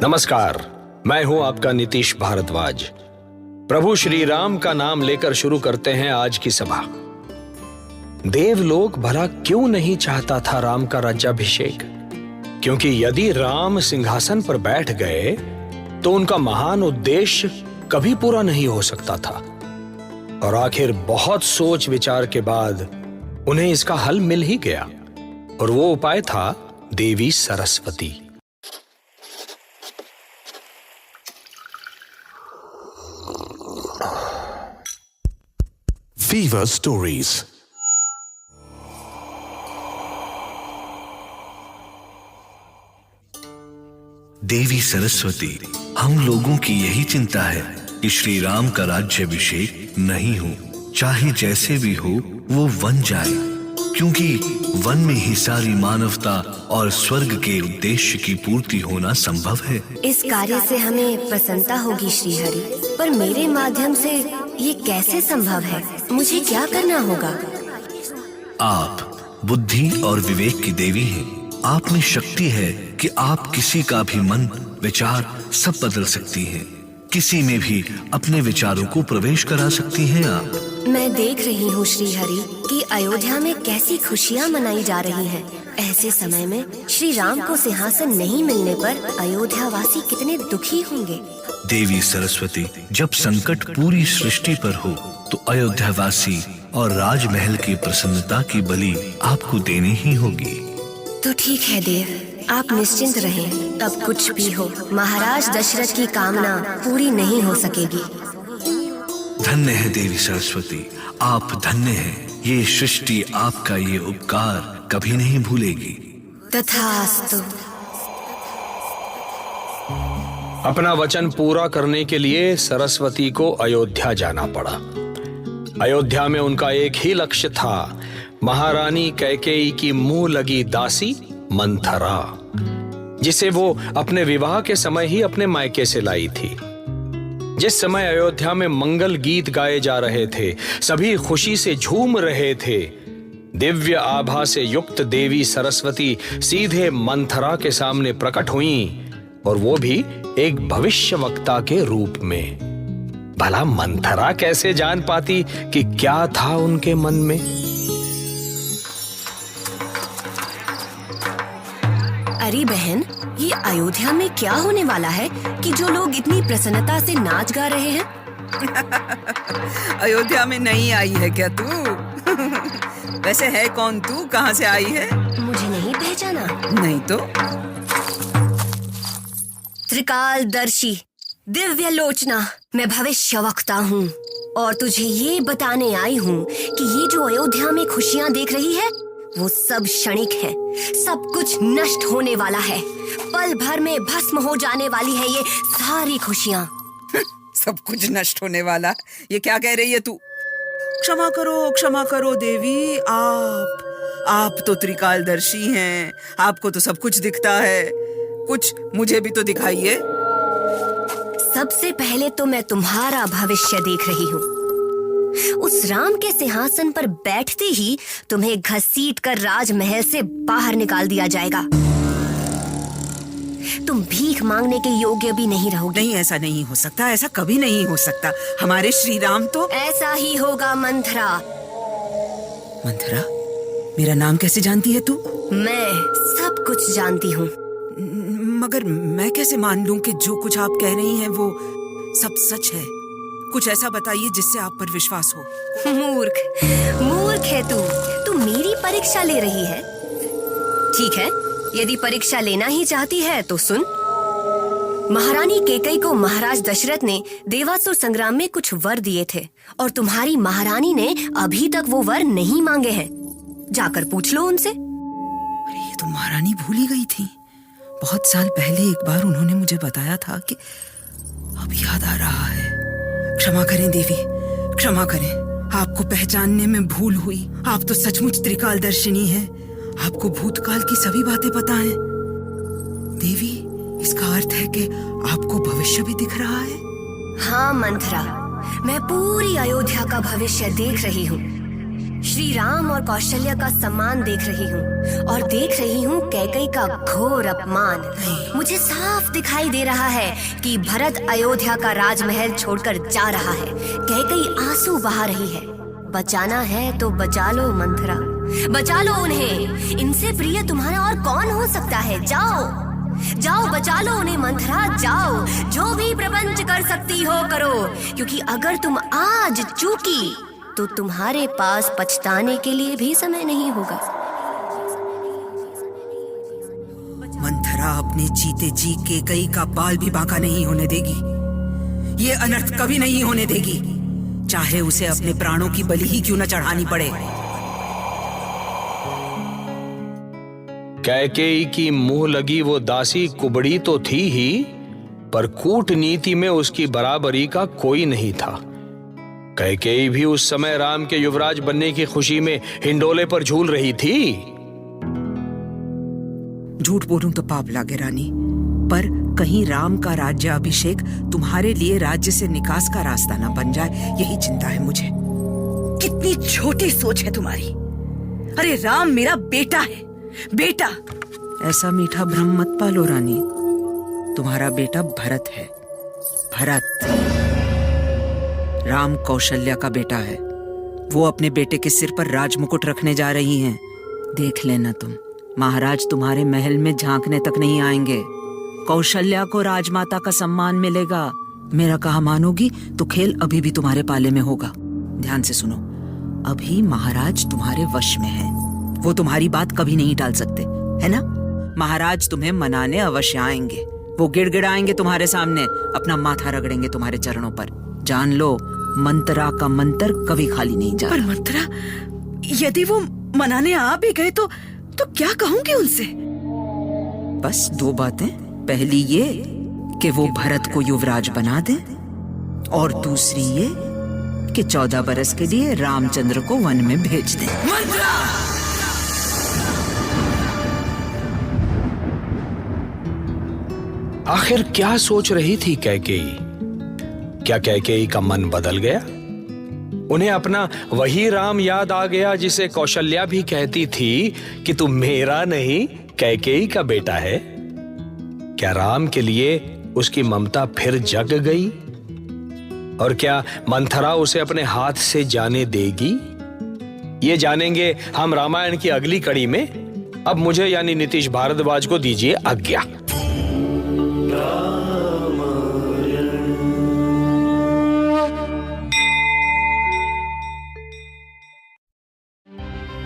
नमस्कार, मैं हूं आपका नीतीश भारद्वाज। प्रभु श्री राम का नाम लेकर शुरू करते हैं आज की सभा। देवलोक भला क्यों नहीं चाहता था राम का राज्याभिषेक? क्योंकि यदि राम सिंहासन पर बैठ गए तो उनका महान उद्देश्य कभी पूरा नहीं हो सकता था। और आखिर बहुत सोच विचार के बाद उन्हें इसका हल मिल ही गया, और वो उपाय था देवी सरस्वती। Fever Stories। देवी सरस्वती, हम लोगों की यही चिंता है कि श्री राम का राज्याभिषेक नहीं हो, चाहे जैसे भी हो वो वन जाए, क्योंकि वन में ही सारी मानवता और स्वर्ग के उद्देश्य की पूर्ति होना संभव है। इस कार्य से हमें प्रसन्नता होगी श्री हरि, पर मेरे माध्यम से ये कैसे संभव है? मुझे क्या करना होगा? आप बुद्धि और विवेक की देवी हैं। आप में शक्ति है कि आप किसी का भी मन, विचार सब बदल सकती हैं। किसी में भी अपने विचारों को प्रवेश करा सकती हैं आप। मैं देख रही हूँ श्री हरि कि अयोध्या में कैसी खुशियाँ मनाई जा रही हैं। ऐसे समय में श्री राम को सिंहासन नहीं मिलने पर अयोध्या वासी कितने दुखी होंगे। देवी सरस्वती, जब संकट पूरी सृष्टि पर हो तो अयोध्या वासी और राजमहल की प्रसन्नता की बलि आपको देनी ही होगी। तो ठीक है देव, आप निश्चिंत रहें। अब कुछ भी हो, महाराज दशरथ की कामना पूरी नहीं हो सकेगी। धन्य है देवी सरस्वती, आप धन्य हैं। ये सृष्टि आपका ये उपकार कभी नहीं भूलेगी। तथास्तु। अपना वचन पूरा करने के लिए सरस्वती को अयोध्या जाना पड़ा। अयोध्या में उनका एक ही लक्ष्य था, महारानी कैकेयी की मुंह लगी दासी मंथरा, जिसे वो अपने विवाह के समय ही अपने मायके से लाई थी। जिस समय अयोध्या में मंगल गीत गाए जा रहे थे, सभी खुशी से झूम रहे थे, दिव्य आभा से युक्त देवी सरस्वती सीधे मंथरा के सामने प्रकट हुईं, और वो भी एक भविष्यवक्ता के रूप में। भला मंथरा कैसे जान पाती कि क्या था उनके मन में? अरे बहन, ये अयोध्या में क्या होने वाला है कि जो लोग इतनी प्रसन्नता से नाच गा रहे हैं? अयोध्या में नहीं आई है क्या तू? वैसे है कौन तू? कहाँ से आई है? मुझे नहीं पहचाना? नहीं तो। त्रिकालदर्शी, दिव्य लोचना, मैं भविष्यवक्ता हूँ और तुझे ये बताने आई हूँ कि ये जो अयोध्या में खुशियाँ देख रही है वो सब क्षणिक है। सब कुछ नष्ट होने वाला है। पल भर में भस्म हो जाने वाली है ये सारी खुशियाँ। सब कुछ नष्ट होने वाला? ये क्या कह रही है तू? क्षमा करो देवी। आप तो त्रिकालदर्शी हैं। आपको तो सब कुछ दिखता है। कुछ मुझे भी तो दिखाइए। सबसे पहले तो मैं तुम्हारा भविष्य देख रही हूँ। उस राम के सिंहासन पर बैठते ही तुम्हें घसीटकर राजमहल से बाहर निकाल दिया जाएगा। तुम भीख मांगने के योग्य भी नहीं रहोगे। नहीं, ऐसा नहीं हो सकता। ऐसा कभी नहीं हो सकता। हमारे श्री राम तो। ऐसा ही होगा मंथरा। मंथरा? मेरा नाम कैसे जानती है तू? मैं सब कुछ जानती हूँ। मगर मैं कैसे मान लूं कि जो कुछ आप कह रही हैं वो सब सच है? कुछ ऐसा बताइए जिससे आप पर विश्वास हो। मूर्ख है तू मेरी परीक्षा ले रही है। ठीक है, यदि परीक्षा लेना ही चाहती है तो सुन। महारानी कैकेयी को महाराज दशरथ ने देवासुर संग्राम में कुछ वर दिए थे, और तुम्हारी महारानी ने अभी तक वो वर नहीं मांगे हैं। जाकर पूछ लो उनसे। अरे, ये तो महारानी भूल ही गई थी। बहुत साल पहले एक बार उन्होंने मुझे बताया था कि अब याद आ रहा है। क्षमा करें देवी, क्षमा करें। आपको पहचानने में भूल हुई। आप तो सचमुच त्रिकालदर्शिनी हैं। आपको भूतकाल की सभी बातें पता हैं। देवी, इसका अर्थ है कि आपको भविष्य भी दिख रहा है? हाँ मंथरा, मैं पूरी अयोध्या का भविष्य देख रही हूँ। श्री राम और कौशल्या का सम्मान देख रही हूँ और देख रही हूँ कैकेयी का घोर अपमान। मुझे साफ दिखाई दे रहा है कि भरत अयोध्या का राजमहल छोड़कर जा रहा है। कैकेयी आंसू बहा रही है। बचाना है तो बचा लो मंथरा, बचा लो उन्हें। इनसे प्रिय तुम्हारा और कौन हो सकता है? जाओ जाओ, बचा लो उन्हें मंथरा, जाओ। जो भी प्रपंच कर सकती हो करो, क्योंकि अगर तुम आज चूकी तो तुम्हारे पास पछताने के लिए भी समय नहीं होगा। मंथरा अपने जीते जी कैकेयी का बाल भी बांका नहीं होने देगी। ये अनर्थ कभी नहीं होने देगी, चाहे उसे अपने प्राणों की बलि ही क्यों न चढ़ानी पड़े। कैकेयी की मुंह लगी वो दासी कुबड़ी तो थी ही, पर कूटनीति में उसकी बराबरी का कोई नहीं था। कैकेयी भी उस समय राम के युवराज बनने की खुशी में हिंडोले पर झूल रही थी। झूठ बोलूं तो पाप लागे रानी, पर कहीं राम का राज्य अभिषेक तुम्हारे लिए राज्य से निकास का रास्ता न बन जाए, यही चिंता है मुझे। कितनी छोटी सोच है तुम्हारी। अरे राम मेरा बेटा है, बेटा। ऐसा मीठा भ्रम मत पालो रानी। तुम्हारा बेटा भरत है, भरत। राम कौशल्या का बेटा है। वो अपने बेटे के सिर पर राजमुकुट रखने जा रही हैं। देख लेना तुम, महाराज तुम्हारे महल में झांकने तक नहीं आएंगे। कौशल्या को राजमाता का सम्मान मिलेगा। मेरा कहा मानोगी तो खेल अभी भी तुम्हारे पाले में होगा। ध्यान से सुनो, अभी महाराज तुम्हारे वश में है। वो तुम्हारी बात कभी नहीं टाल सकते, है ना? महाराज तुम्हें मनाने अवश्य आएंगे। वो गिड़गिड़ाएंगे तुम्हारे सामने, अपना माथा रगड़ेंगे तुम्हारे चरणों पर। जान लो, मंत्रा का मंत्र कभी खाली नहीं जा। पर मंत्रा, यदि वो मनाने आ भी गए तो क्या कहूंगी उनसे? बस दो बातें। पहली ये कि वो भरत को युवराज बना दें, और दूसरी ये कि 14 बरस के लिए रामचंद्र को वन में भेज दें। मंत्रा! आखिर क्या सोच रही थी कैकेयी? क्या कैकेयी का मन बदल गया? उन्हें अपना वही राम याद आ गया जिसे कौशल्या भी कहती थी कि तू मेरा नहीं कैकेयी का बेटा है। क्या राम के लिए उसकी ममता फिर जग गई? और क्या मंथरा उसे अपने हाथ से जाने देगी? ये जानेंगे हम रामायण की अगली कड़ी में। अब मुझे यानी नीतीश भारद्वाज को दीजिए आज्ञा।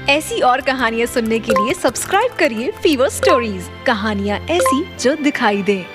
ऐसी और कहानियां सुनने के लिए सब्सक्राइब करिए फीवर स्टोरीज। कहानियां ऐसी जो दिखाई दें।